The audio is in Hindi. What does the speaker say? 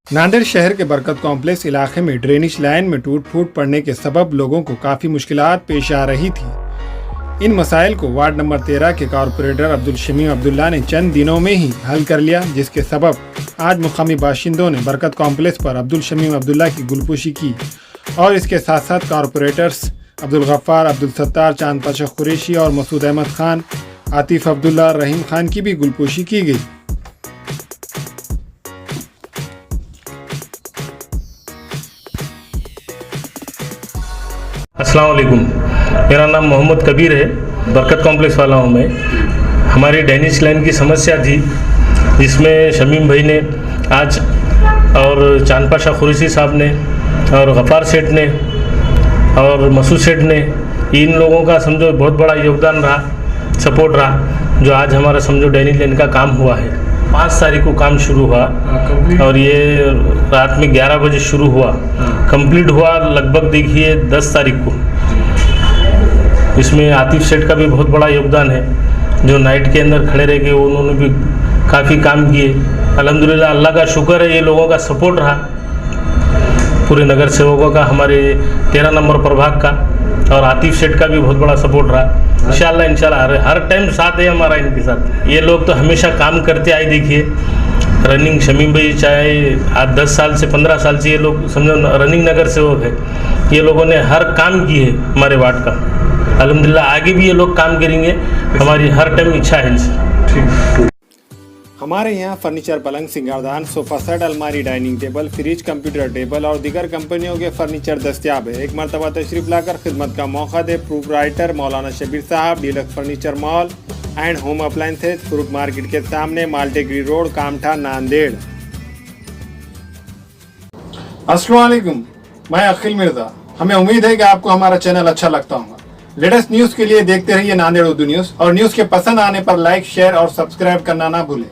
नांदेड़ शहर के बरकत कॉम्प्लेक्स इलाके में ड्रेनेज लाइन में टूट फूट पड़ने के सबब लोगों को काफी मुश्किलात पेश आ रही थी। इन मसाइल को वार्ड नंबर 13 के कारपोरेटर अब्दुल शमीम अब्दुल्ला ने चंद दिनों में ही हल कर लिया, जिसके सबब आज मुकामी बाशिंदों ने बरकत कॉम्प्लेक्स पर अब्दुल शमीम अब्दुल्ला की गुलपोशी की और इसके साथ साथ कारपोरेटर्स अब्दुल गफ्फार, अब्दुल सत्तार, चांद पाशा कुरैशी और मसूद अहमद खान, आतिफ अब्दुल्ला, रहीम खान की भी गुलपोशी की गई। अस्सलाम वालेकुम, मेरा नाम मोहम्मद कबीर है। बरकत कॉम्प्लेक्स वाला हूँ मैं। हमारी ड्रेनेज लाइन की समस्या थी, जिसमें शमीम भाई ने आज और चांद पाशा कुरैशी साहब ने और गफ्फार सेठ ने और मसूद सेठ ने, इन लोगों का समझो बहुत बड़ा योगदान रहा, सपोर्ट रहा, जो आज हमारा समझो ड्रेनेज लाइन का काम हुआ है। 5 तारीख को काम शुरू हुआ और ये रात में 11 बजे शुरू हुआ, कंप्लीट हुआ लगभग देखिए 10 तारीख को। इसमें आतिफ सेठ का भी बहुत बड़ा योगदान है, जो नाइट के अंदर खड़े रह गए, उन्होंने भी काफ़ी काम किए। अल्हम्दुलिल्लाह, अल्लाह का शुक्र है, ये लोगों का सपोर्ट रहा, पूरे नगर सेवकों का, हमारे 13 नंबर प्रभाग का, और आतिफ सेठ का भी बहुत बड़ा सपोर्ट रहा। इंशाल्लाह हर टाइम साथ है हमारा इनके साथ। ये लोग तो हमेशा काम करते आए, देखिए रनिंग शमीम भाई चाहे आज 10 साल से 15 साल से ये लोग समझो रनिंग नगर सेवक है। ये लोगों ने हर काम की है हमारे वार्ड का। अल्हम्दुलिल्लाह आगे भी ये लोग काम करेंगे, हमारी हर टाइम इच्छा है इनसे। हमारे यहाँ फर्नीचर, पलंग, सिंगारदान, सोफा सेट, अलमारी, dining table, fridge, computer table और दीगर कंपनियों के फर्नीचर दस्तियाब है। एक मरतबा तशरीफ लाकर खिदमत का मौका दे प्रोपराइटर मौलाना शबीर साहब, deluxe furniture mall and home appliances, fruit market के सामने, माल्टेगरी रोड, कामठा, नांदेड़। अस्सलाम वालेकुम, मैं अखिल मिर्जा। हमें उम्मीद है कि आपको हमारा चैनल अच्छा लगता होगा। लेटेस्ट न्यूज़ के लिए देखते रहिए नांदेड़ उर्दू न्यूज़, और न्यूज़ के पसंद आने पर लाइक, शेयर और सब्सक्राइब करना ना भूलें।